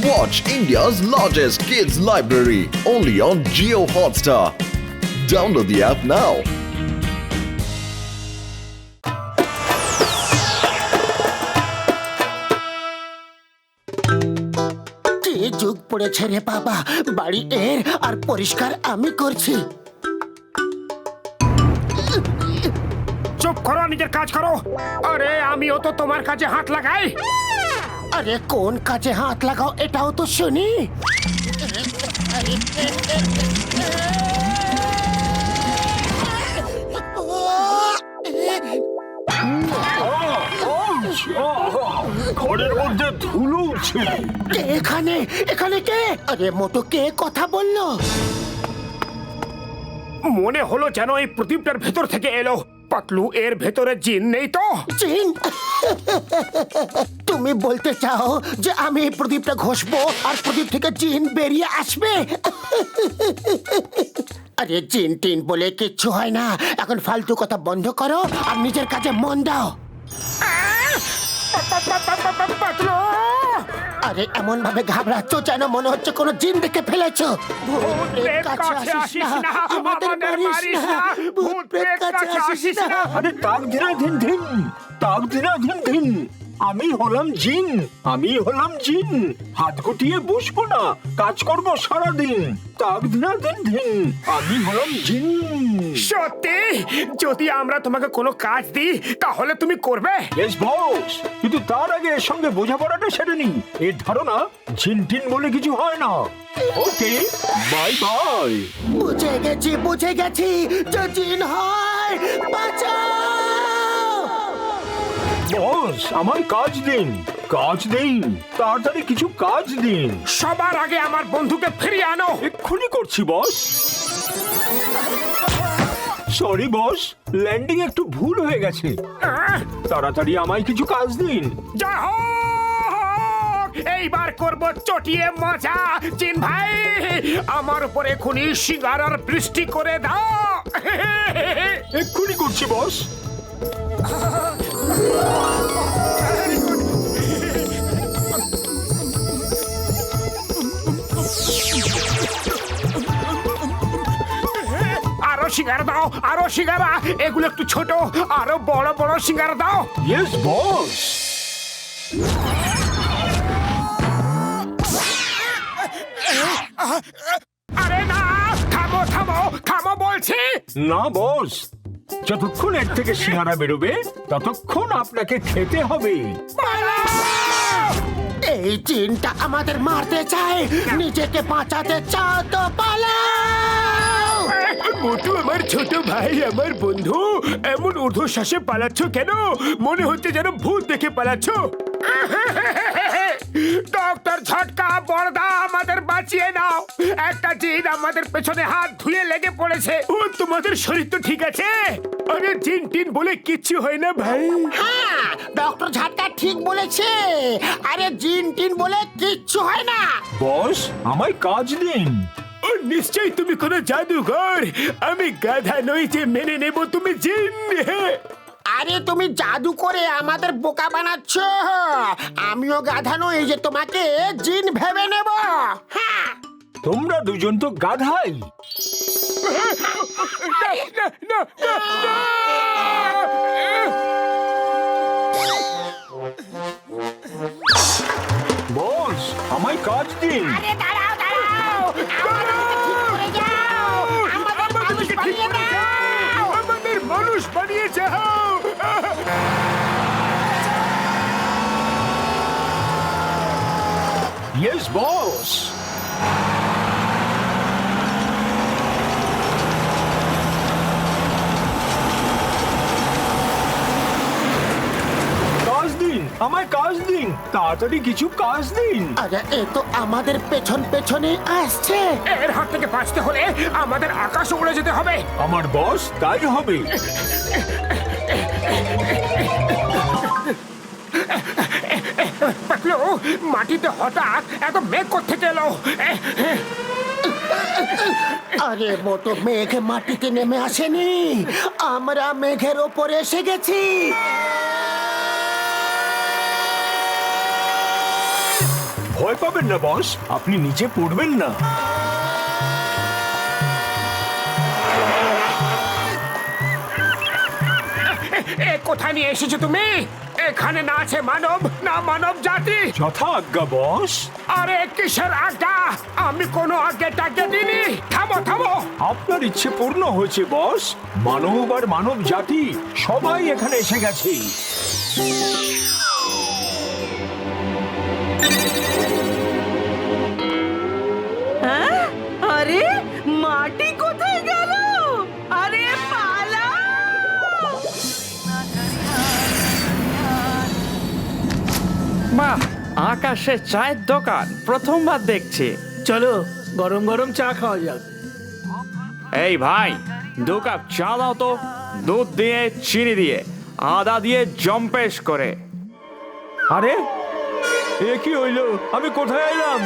Watch India's largest kids library only on Jio Hotstar. Download the app now. কি যুগ পড়েছে রে বাবা, বাড়ি এর আর পরিষ্কার আমি করছি। চুপ করো, নিজের কাজ করো। আরে আমিও তো তোমার কাজে হাত লাগাই। আরে কোন কাজে হাত লাগাও এটাও তো শুনি। ঘরের মধ্যে ধুলো উঠছে। কে এখানে? এখানে কে? আরে মোটো কে কথা বললো? মনে হলো যেন এই প্রদীপটার ভেতর থেকে এলো। পাতলু, এর ভেতরে জিন নেই তো? জিন? তুমি বলতে চাও যে আমি এই প্রদীপটা ঘষবো আর প্রদীপ থেকে জিন বেরিয়ে আসবে? আরে জিন টিন বলে কিচ্ছু হয় না। এখন ফালতু কথা বন্ধ করো আর নিজের কাজে মন দাও। পাতলু, আরে এমন ভাবে ঘাবড়াচ্ছ যেন মনে হচ্ছে কোনো জিন দেখে ফেলেছো। ভূত প্রেত কাছে আসিস না, আমাদের মারিস না। ভূত প্রেত কাছে আসিস না। আরে তাক দিনা ধিন ধিন, তাক দিনা ধিন ধিন। আমি হলাম জিন, আমি হলাম জিন। হাত গুটিয়ে বসবো না, কাজ করবো সারাদিন। তাক দিনা ধিন ধিন, আমি হলাম জিন। সত্যি? যদি আমরা তোমাকে কোনো কাজ দিই তাহলে তুমি করবে? ইয়েস বস, কিন্তু তার আগে এর সঙ্গে বোঝাপড়াটা সেরে নি। এর ধারণা জিন টিন বলে কিছু হয় না। ওকে, বাই বাই। বুঝে গেছি যে জিন হয়। বাঁচাও! বস, আমার কাজ দিন, কাজ দিন, তাড়াতাড়ি কিছু কাজ দিন। সবার আগে আমার বন্ধুকে ফিরিয়ে আনো। এক্ষুনি করছি বস। সরি বস, ল্যান্ডিং একটু ভুল হয়ে গেছে। তাড়াতাড়ি আমায় কিছু কাজ দিন। যা হোক, এইবার করব চটিয়ে মজা। জিন ভাই, আমার উপরে খুনি সিঙ্গারার বৃষ্টি করে দাও। এক্ষুনি করছি বস। আরো সিঙ্গারা দাও, আরো সিঙ্গারা। এগুলো একটু ছোট, আরো বড় বড় সিঙ্গারা দাও। Yes boss. আরে না, থামো থামো থামো বলছি। না বস, যতক্ষণ এর থেকে সিঙ্গারা বেরোবে ততক্ষণ আপনাকে খেতে হবে। এই জিনটা আমাদের মারতে চায়। নিজেকে বাঁচাতে চাও তো পালাও। মোটু আমার ছোট ভাই, আমার বন্ধু, এমন ঊর্ধ্বশ্বাসে পালাচ্ছ কেন? মনে হচ্ছে যেন ভূত দেখে পালাচ্ছ। ডক্টর ঝটকা, বড়দা, আমাদের বাঁচিয়ে নাও। একটা জিন আমাদের পেছনে হাত ধুয়ে লেগে পড়েছে। ও, তোমাদের শরীর তো ঠিক আছে? আরে জিন টিন বলে কিচ্ছু হয় না ভাই। হ্যাঁ, ডক্টর ঝাটকা ঠিক বলেছে। আরে জিন টিন বলে কিচ্ছু হয় না। বস, আমায় কাজ দিন। ও নিশ্চয়ই তুমি কোনো জাদুঘর। আমি গাধা নই যে মেনে নেব তুমি জিন। আরে তুমি জাদু করে আমাদের বোকা বানাচ্ছ। আমিও গাধা নই যে তোমাকে জিন ভেবে নেব। হ্যাঁ, তোমরা দুজন তো গাধাই। বস, আমায় কাজ দিন। আরে দাঁড়াও দাঁড়াও, আমাদের মানুষ বানিয়ে যাও। Yes boss. কাজ দিন, আমায় কাজ দিন, তাড়াতাড়ি কিছু কাজ দিন। আরে এ তো আমাদের পেছন পেছনে আসছে। এর হাত থেকে বাঁচতে হলে আমাদের আকাশে উড়ে যেতে হবে। আমার বস তাই হবে। পাতলু, মাটিতে হঠাৎ এত মেঘ কোত্থেকে এলো? আরে মোটো মেঘ মাটিতে নেমে আসেনি, আমরা মেঘের ওপরে এসে গেছি। ভয় পাবেন না বস, আপনি নিচে পড়বেন না। এ কোথায় নিয়ে এসেছো তুমি? এখানে না আছে মানব, না মানব জাতি। যথা আজ্ঞা বস। আরে কিসের আজ্ঞা? আমি কোনো আজ্ঞা টাজ্ঞা দিইনি। থামো থামো। আপনার ইচ্ছে পূর্ণ হয়েছে বস, মানব আর মানব জাতি সবাই এখানে এসে গেছে। হ্যাঁ? আরে মাটি কোথায় গেল? আরে পালাও! বাহ, আকাশে চায়ের দোকান প্রথমবার দেখছি। চলো গরম গরম চা খাওয়া যাক। এই ভাই, 2 কাপ চা দাও তো, দুধ দিয়ে, চিনি দিয়ে, আদা দিয়ে জম্পেশ করে। আরে এ কি হইল? আমি কোথায় এলাম?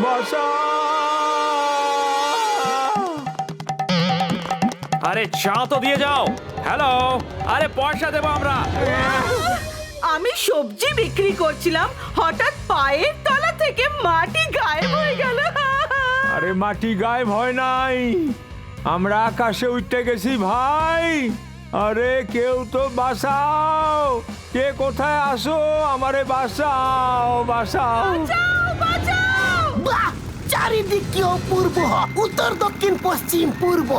বাসা! আরে চা তো দিয়ে যাও। হ্যালো, আরে পয়সা দেবো আমরা। আমি সবজি বিক্রি করছিলাম, হঠাৎ পায়ের তলা থেকে মাটি গায়েব হয়ে গেল। আরে মাটি গায়েব হয় নাই, আমরা আকাশে উঠতে গেছি ভাই। আরে কেউ তো বাঁচাও, কে কোথায় আসো, আমারে বাঁচাও, বাঁচাও। বাঁচাও, বাঁচাও! বাহ, চারিদিক কি অপূর্ব, উত্তর দক্ষিণ পশ্চিম পূর্ব।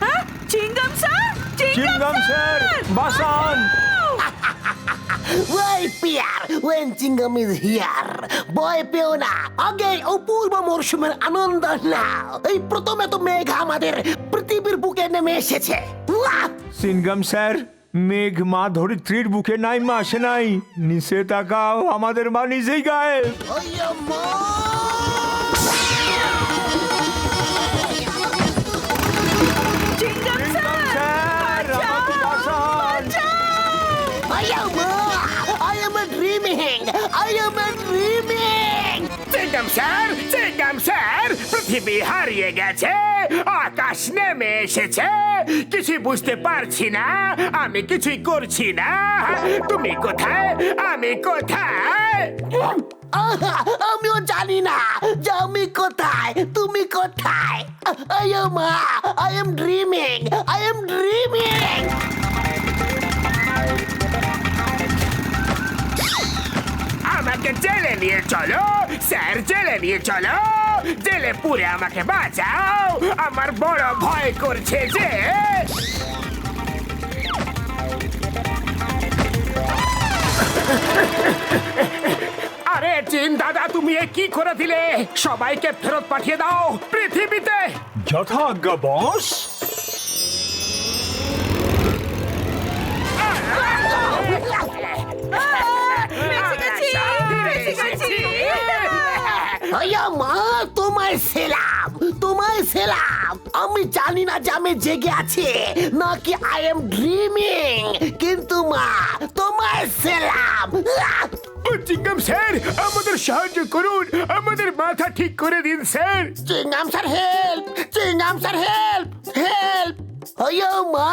হ্যাঁ? চিংগাম স্যার, চিংগাম স্যার, বাঁচান। ওই পিয়ার, when চিংগাম is here, ভয় পেও না, আগে অপূর্ব মরশুমের আনন্দ নাও। এই প্রথমে তো মেঘ আমাদের পৃথিবীর বুকে নেমে এসেছে। ওয়াহ! চিংগাম স্যার, মেঘ মা ধরিত্রীর বুকে নাই মা আসে নাই, নিচে তাকাও, আমাদের মা নিজেই গায়েব। ওই মা! চিংগাম স্যার, আমাকে বাঁচান। I am dreaming. I am dreaming. Chingum sir, পৃথিবী হারিয়ে গেছে, আকাশ নেমে এসেছে, কিছু বুঝতে পারছি না, আমি কিছুই করছি না। তুমি কোথায়? আমি কোথায়? আমিও জানি না যে আমি কোথায়, তুমি কোথায়। I am dreaming. I am dreaming. আমাকে জেলে নিয়ে চলো স্যার, জেলে নিয়ে চলো, জেলে পুরে আমাকে বাঁচাও, আমার বড় ভয় করছে যে। আরে চিন দাদা, তুমি এ কি করে দিলে? সবাইকে ফেরত পাঠিয়ে দাও পৃথিবীতে। যথা আজ্ঞা বস। মা, তোমায় সেলাম, তোমায় সেলাম। আমি জানি না যে আমি জেগে আছি নাকি আই এম ড্রিমিং, কিন্তু মা তোমায় সেলাম। চিংগাম স্যার, আমাদের সাহায্য করুন, আমাদের মাথা ঠিক করে দিন sir. Chingum sir help, Chingum sir help, help. ওয়ো মা,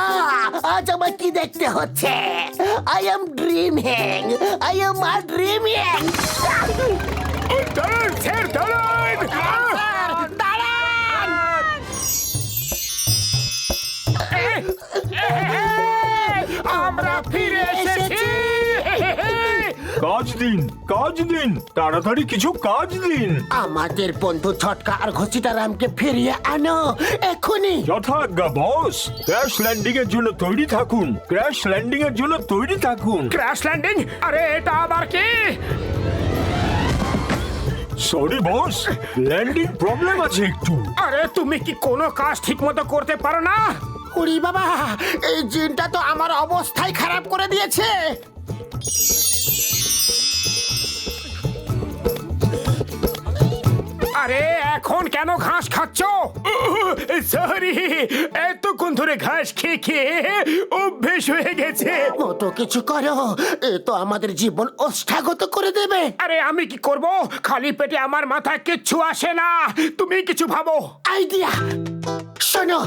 আজ আমার কি দেখতে হচ্ছে? I am dreaming, I am dreaming. দাঁড়ান স্যার, দাঁড়ান। আমরা ফিরে এসেছি। কাজ দিন, কাজ দিন, তাড়াতাড়ি কিছু কাজ দিন। আমাদের বন্ধু ছটকা আর ঘসিটারামকে ফিরিয়ে আনো এখনই। যথা আজ্ঞা বস। ক্র্যাশ ল্যান্ডিং এর জন্য তৈরি থাকুন, ক্র্যাশ ল্যান্ডিং এর জন্য তৈরি থাকুন। Crash landing? আরে এটা আবার কি? সরি বস, ল্যান্ডিং প্রবলেম আছে একটু। আরে তুমি কি কোনো কাজ ঠিক মতো করতে পারো না? উড়ি বাবা, এই জিনটা তো আমার অবস্থাই খারাপ করে দিয়েছে। আরে এখন কেন ঘাস খাচ্ছ? সরি, এতক্ষণ ধরে ঘাস খেয়ে খেয়ে অভ্যেস হয়ে গেছে। মতো কিছু করো, এ তো আমাদের জীবন ওষ্ঠাগত করে দেবে। আরে আমি কি করব? খালি পেটে আমার মাথায় কিচ্ছু আসে না, তুমি কিছু ভাবো। আইডিয়া, শোনো।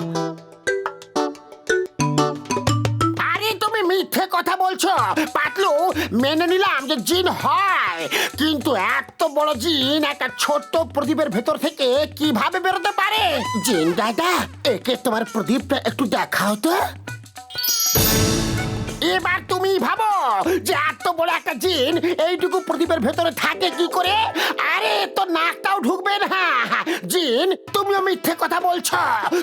আরে তুমি মিথ্যে কথা বলছো পাতলু। মেনে নিলাম যে জিন হয়, কিন্তু এত বড় জিন একটা ছোট্ট প্রদীপের ভেতর থেকে কিভাবে বেরোতে পারে? জিন দাদা, একে তোমার প্রদীপটা একটু দেখাও তো। এবার তুমি ভাবো যে এত বড় একটা জিন এইটুকু প্রদীপের ভেতরে থাকে কি করে? আরে তো নাকটাও ঢুকবে না। জিন, তুমিও মিথ্যে কথা বলছো,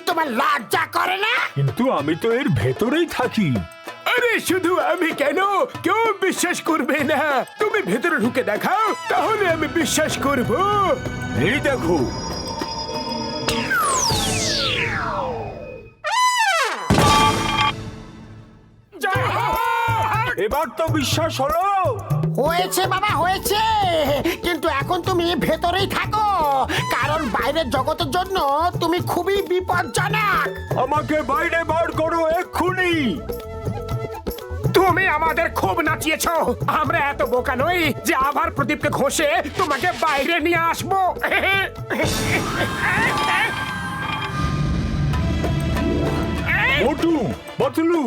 তোমার লজ্জা করে না? কিন্তু আমি তো এর ভেতরেই থাকি। আরে শুধু আমি কেন, কেউ বিশ্বাস করবে না। তুমি ভেতরে ঢুকে দেখাও, তাহলে আমি বিশ্বাস করব। এই দেখো, এবার তো বিশ্বাস হলো। হয়েছে বাবা, হয়েছে। কিন্তু এখন তুমি ভেতরেই থাকো, কারণ বাইরের জগতের জন্য তুমি খুবই বিপজ্জনক। আমাকে বাইরে বার করো এক্ষুনি। তুমি আমাদের খুব নাচিয়েছো। আমরা এত বোকা নই যে আবার প্রদীপকে ঘষে তোমাকে বাইরে নিয়ে আসবো। মোটু, পাতলু,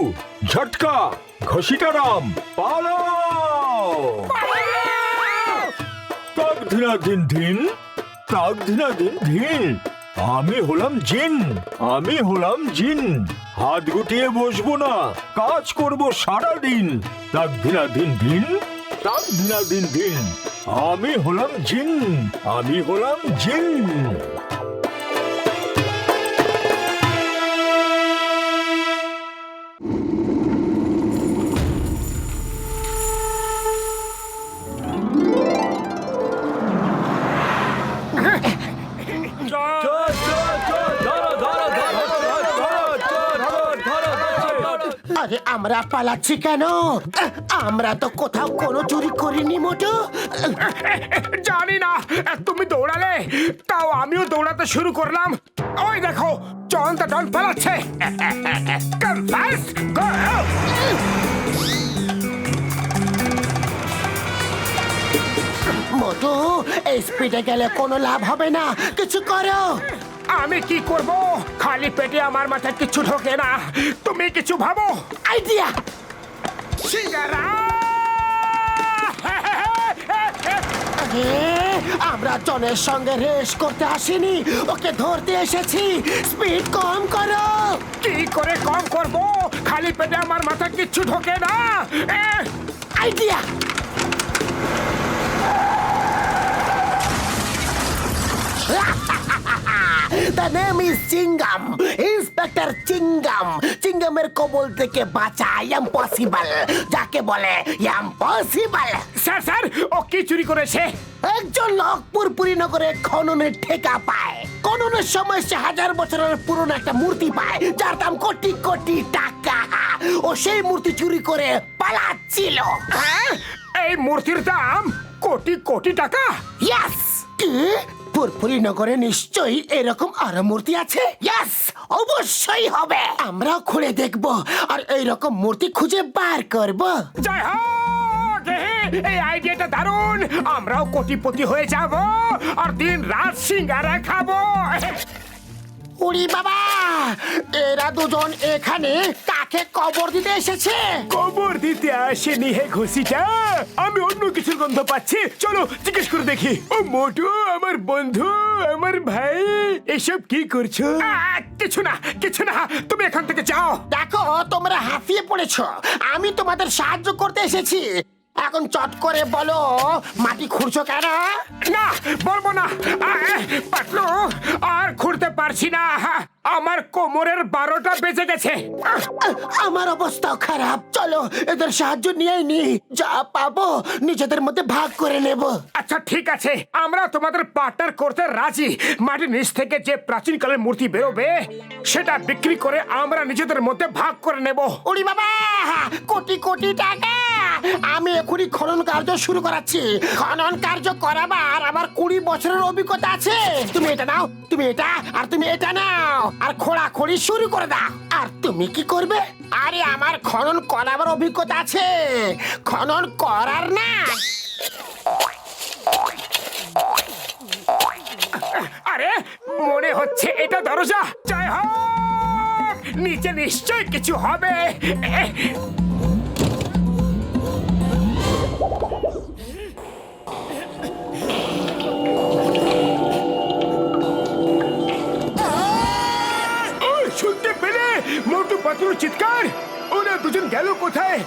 ঝটকা, ঘসিটারাম, পালাও! তাক ধিনা দিন ধিন, তাক ধিনা দিন ধিন। আমি হলাম জিন, আমি হলাম জিন। হাত গুটিয়ে বসবো না, কাজ করব সারা দিন। তাক ধিনা দিন ধিন, তাক ধিনা দিন ধিন। আমি হলাম জিন, আমি হলাম জিন। আরে আমরা পালাচ্ছি কেন? আমরা তো কোথাও কোনো চুরি করিনি মোটু। জানি না, তুমি দৌড়ালে, তাও আমিও দৌড়াতে শুরু করলাম। ওই দেখো, জনতা ডন পালাচ্ছে। Come fast, go! মোটু, এই স্পিডে গেলে কোনো লাভ হবে না, কিছু করো। আমি কি করব? খালি পেটে আমার মাথায় কিছু ঢোকে না। তুমি কিছু ভাবো। আইডিয়া! সিঙ্গারা! আমরা জনের সঙ্গে রেস করতে আসিনি, ওকে ধরতে এসেছি। স্পিড কম করো। কি করে কম করব? খালি পেটে আমার মাথায় কিচ্ছু ঢোকে না। Idea! The name is Chingum, inspector Chingum. চিঙ্গামের কবল থেকে বাঁচা ইম্পসিবল, যাকে বলে ইম্পসিবল। স্যার স্যার, ও কি চুরি করেছে? একজন লোক পুরপুরি নগরে খননের ঠেকা পায়। খননের সময় সে 1000 বছরের পুরনো একটা মূর্তি পায়, যার দাম কোটি কোটি টাকা। ও সেই মূর্তি চুরি করে পালাচ্ছিল। হ্যাঁ? এই মূর্তির দাম কোটি কোটি টাকা? ইয়েস! কি? পুরপুরি নগরে নিশ্চয়ই এরকম আরো মূর্তি আছে। ইয়েস, অবশ্যই হবে। আমরাও খুঁড়ে দেখব আর এইরকম মূর্তি খুঁজে বার করব। জয় হোক! এই আইডিয়াটা দারুণ। আমরাও কোটিপতি হয়ে যাব আর দিন রাত সিঙ্গারা খাবো। উড়ি বাবা, এরা দুজন এখানে কাকে কবর দিতে এসেছে? কবর দিতে আসেনি হে ঘষিটা, আমি অন্য কিছুর গন্ধ পাচ্ছি। চলো জিজ্ঞেস করে দেখি। ও মোটু, আমার বন্ধু, আমার ভাই, এসব কি করছো? কিছু না, কিছু না, তুমি এখান থেকে যাও। দেখো, তোমরা হাঁফিয়ে পড়েছো, আমি তোমাদের সাহায্য করতে এসেছি। এখন চট করে বলো, মাটি খুঁড়ছো কেন? না, বলবো না। পাতলু, আর খুঁড়তে পারছি না। আমার কোমরের 12টা বেজে গেছে। আমার অবস্থাও খারাপ। চলো এদের সাহায্য নিয়েই নি, যা পাবো নিজেদের মধ্যে ভাগ করে নেব। আচ্ছা ঠিক আছে, আমরা তোমাদের পার্টনার করতে রাজি। মাটির নিচ থেকে যে প্রাচীন কালের মূর্তি বেরোবে সেটা বিক্রি করে আমরা নিজেদের মধ্যে ভাগ করে নেব। উড়ি বাবা, কোটি কোটি টাকা! আমি এখনই খনন কার্য শুরু করাচ্ছি। খনন কার্য করাবার আমার 20 বছরের অভিজ্ঞতা আছে। তুমি এটা নাও, তুমি এটা, আর তুমি এটা নাও, আর খোঁড়াখড়ি শুরু করে দাও। আর তুমি কি করবে? আরে আমার খনন করাবার অভিজ্ঞতা আছে, খনন করার না। আরে মনে হচ্ছে এটা দরজা। জয় হোক! নিচে নিশ্চয় কিছু হবে। চিৎকার! ওরা দুজন গেল কোথায়?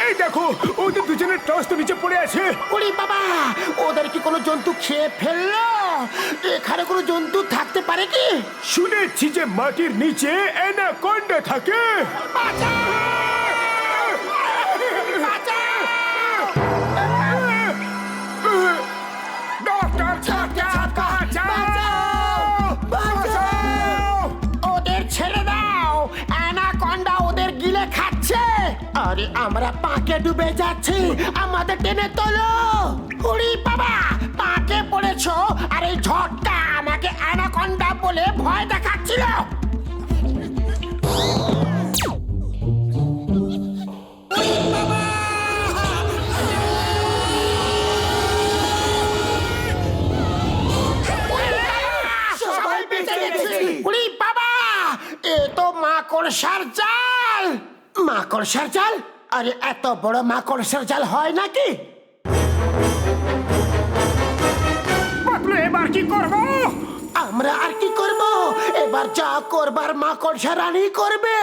এই দেখো, ওদের দুজনের টস তো নিচে পড়ে আছে। ওরে বাবা, ওদের কি কোনো জন্তু খেয়ে ফেললো? এখানে কোনো জন্তু থাকতে পারে কি? শুনেছি যে মাটির নিচে অ্যানাকোন্ডা থাকে। ডক্টর ঝটকা, বাঁচাও! ওদের ছেড়ে দাও, অ্যানাকন্ডা ওদের গিলে খাচ্ছে। আরে আমরা পাকে ডুবে যাচ্ছি, আমাদের টেনে তোলো। ওরে বাবা, পাকে পড়েছো আর এই ঝটকা আমাকে অ্যানাকন্ডা বলে ভয় দেখাচ্ছিল। সবাই বেঁচে গেছি। ওরে বাবা, এ তো মাকড়সার জাল। মাকড়সার জাল? আরে এত বড় মাকড়সার জাল হয় নাকি? পাতলু, এবার কি করবো? আমরা আর কি করব? এবার যা করবার মাকড়সা রানী করবে।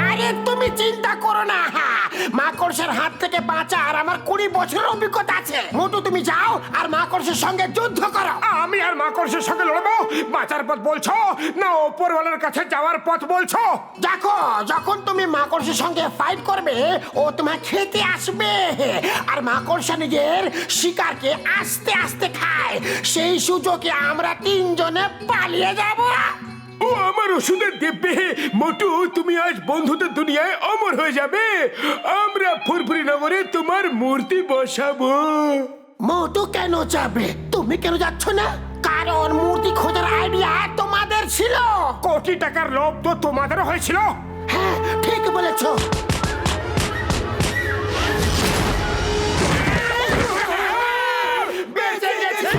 আরে তুমি চিন্তা করো না, মাকড়সার হাত থেকে বাঁচা আর আমার 20 বছরের অভিজ্ঞতা আছে। মোটু তুমি যাও আর মাকড়সার সঙ্গে যুদ্ধ করো। আমি আর মাকড়সার সঙ্গে লড়বো? বাঁচার পথ বলছো না ওপরওয়ালার কাছে যাওয়ার পথ বলছো? দেখো, যখন তুমি মাকড়সার সঙ্গে ফাইট করবে, ও তোমায় খেতে আসবে। আর মাকড়সা নিজের শিকারকে আস্তে আস্তে খায়। সেই সুযোগে আমরা 3 জনে পালিয়ে যাব। ও আমার ওষুধের দেবে। মোটু, তুমি আজ বন্ধুদের দুনিয়ায় অমর হয়ে যাবে। আমরা ফুরফুরি নগরে তোমার মূর্তি বসাবো। মোটু কেন যাবে? তুমি কেন যাচ্ছ না? কারণ মূর্তি খোঁজার আইডিয়া তোমাদের ছিল। কোটি টাকার লোভ তো তোমাদের হয়েছিল। হ্যাঁ, ঠিক বলেছো। বেঁচে গেছি!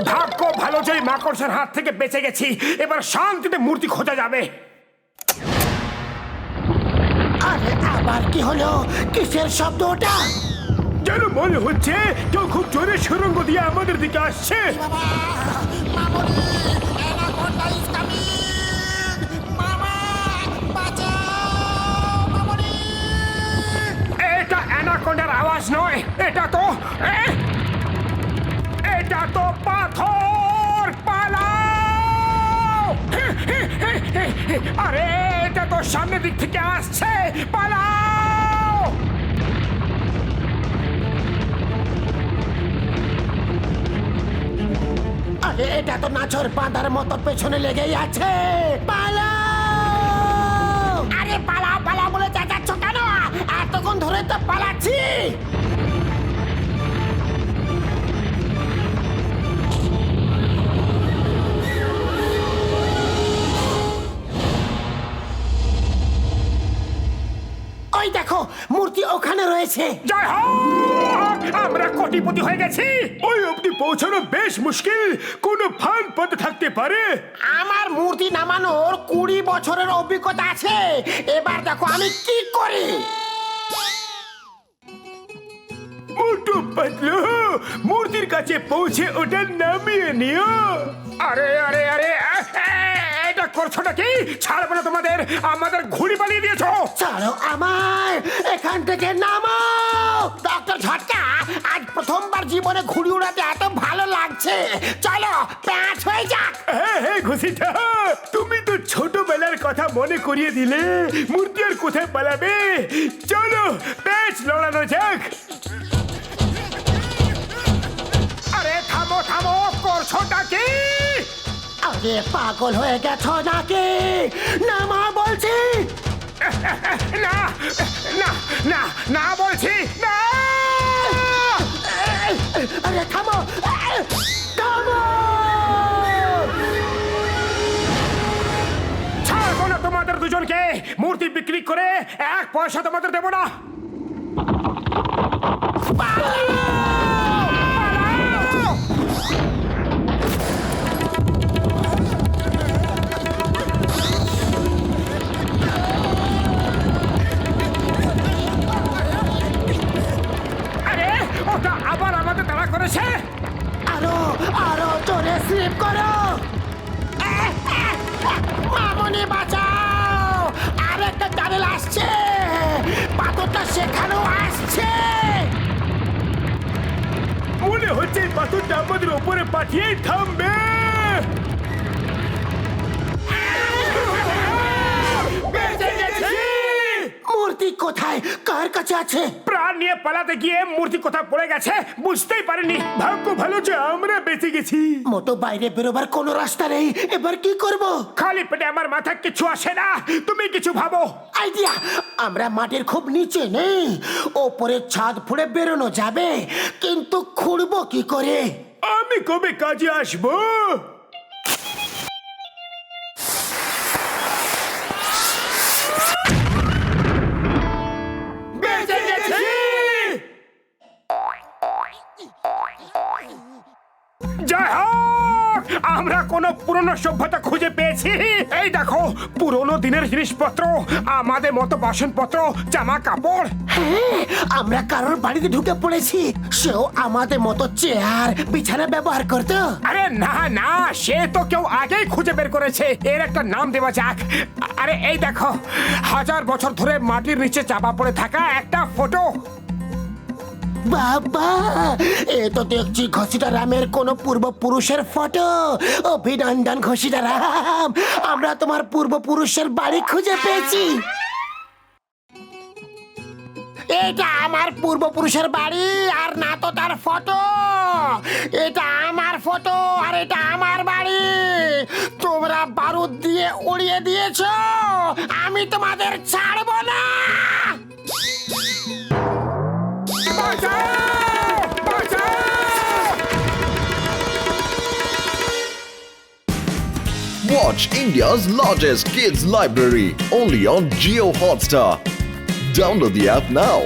ভাগ্য ভালো যে এই মাকড়সার হাত থেকে বেঁচে গেছি। এবার শান্তিতে মূর্তি খোঁজা যাবে। আরে আবার কি হলো? কিসের শব্দ ওটা? যেন মনে হচ্ছে কেউ খুব জোরে সুরঙ্গ দিয়ে আমাদের দিকে আসছে। এটা অ্যানাকোন্ডার আওয়াজ নয়, এটা তো পাথর। পালাও! আরে এটা তো সামনের দিক থেকে আসছে। পালাও! আরে এটা তো নাচর বাঁধার মতো পেছনে লেগেই আছে। পালাও! আরে পালাও পালাও বলে চেঁচাচ্ছ কেন? এতক্ষণ ধরে তো পালাচ্ছি। ওই দেখো, মূর্তি ওখানে রয়েছে। জয় হোক! আমরা কোটিপতি হয়ে গেছি। ওই অবধি পৌঁছানো বেশ মুশকিল। কোনো ফান পথ থাকতে পারে। আমার মূর্তি নামানোর 20 বছরের অভিজ্ঞতা আছে। এবার দেখো আমি কি করি। মোটু পাতলু, মূর্তির কাছে পৌঁছে ওটা নামিয়ে নিও। আরে আরে আরে, এটা করছোটা কি? ছাড়বো না তোমাদের। আমাদের ঘুড়ি বানিয়ে দিয়েছো। চলো আমায় এখান থেকে নামাও। ডক্টর ঝটকা, আজ প্রথমবার জীবনে ঘুড়ি উড়াতে এত ভালো লাগছে। চলো প্যাঁচ হয়ে যাক। হ্যাঁ ঘুষিটা, তুমি তো ছোটবেলার কথা মনে করিয়ে দিলে। মূর্তি আর কোথায় পালাবে? চলো প্যাচ লড়ানো যাক। আরে থামো থামো, করছোটা কি? আরে পাগল হয়ে গেছো নাকি? নামা বলছি। না না না না বলছি না। আরে থামো, থামো। ছাড়বো না তোমাদের দুজনকে। মূর্তি বিক্রি করে 1 পয়সা তোমাদের দেবো না। ওটা আবার আমাদের তাড়া করেছে। আরো আরো জোরে স্লিপ করো। মামনি বাঁচাও, আর একটা টানেল আসছে, পাথরটা সেখানেও আসছে। মনে হচ্ছে এই পাথরটা আমাদের উপরে পাঠিয়ে থামবে। বেঁচে গেছি! মূর্তি কোথায়, কার কাছে আছে? প্রাণ নিয়ে পালাতে গিয়ে মূর্তি কোথায় পড়ে গেছে বুঝতেই পারিনি। ভাগ্য ভালো যে আমরা বেঁচে গেছি। মোটো বাইরে বেরোবার কোনো রাস্তা নেই, এবার কি করব? খালি পেটে আমার মাথা কিছু আসে না, তুমি কিছু ভাবো। আইডিয়া, আমরা মাটির খুব নিচে নেই, ওপরে ছাদ ফুঁড়ে বেরোনো যাবে, কিন্তু খুঁড়বো কি করে? আমি কবে কাজে আসবো? বেঁচে গেছি! জয় হোক! আমরা কোন পুরনো সভ্যতা খুঁজে পেয়েছি। এই দেখো, পুরনো দিনের জিনিসপত্র, আমাদের মতো বাসনপত্র, জামা কাপড়। হ্যাঁ, আমরা কারোর বাড়িতে ঢুকে পড়েছি, সেও আমাদের মতো চেয়ার বিছানা ব্যবহার করতো। আরে না না, সে তো কেউ আগেই খুঁজে বের করেছে। এর একটা নাম দেওয়া যাক। আরে এই দেখো, 1000 বছর ধরে মাটির নিচে চাপা পড়ে থাকা একটা ফটো। বাবা, এ তো দেখছি ঘসিটা রামের কোন পূর্বপুরুষের ফটো। অভিনন্দন ঘসিটা রাম, আমরা তোমার পূর্বপুরুষের বাড়ি খুঁজে পেয়েছি। এটা আমার পূর্বপুরুষের বাড়ি, আর না তো তার ফটো। এটা আমার ফটো, আর এটা আমার বাড়ি। তোমরা বারুদ দিয়ে উড়িয়ে দিয়েছো, আমি তোমাদের ছাড়বো না। Watch India's largest kids library only on Geo Hotstar. Download the app now.